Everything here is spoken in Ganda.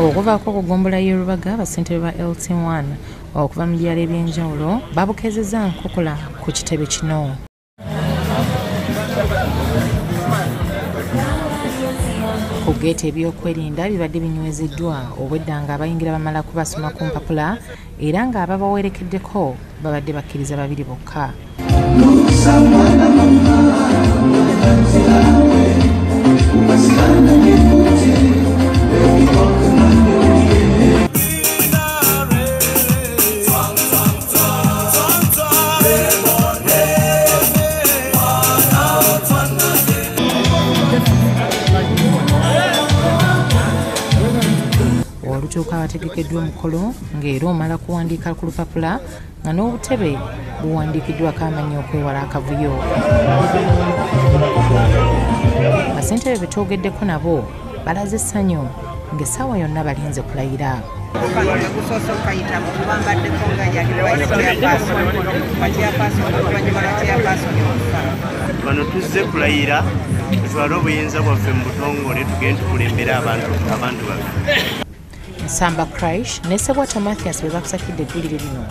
Okuvaako okugombola y'Olubaga bassentebe ba LT1 okuva mu byalo ebyenjawulo babukezeza nkokola ku kitebe kino. Ku geeti ebyokwerinda bibadde binywezeddwa obwedda nga abayingira bamala kubasoma ku mpapula era nga ababawerekeddeko babadde bakkiriza 2 bokka. Olutuuka abategekeddwa omukolo ng'era omala kuwandiika ku lupapula nga n'obutebe buwandiikiddwako amannya okwewala akavuyo. Bassentebe betwogeddeko nabo balaze essanyu ng'essaawa yonna balinze kulayira. Bano tuzze kulayira tutwale obuyinza bwaffe mu butongole tugende tukulembera abantu baffe. Nsamba Crash ne Ssebwato Mathias be bakusakidde edduliro lino.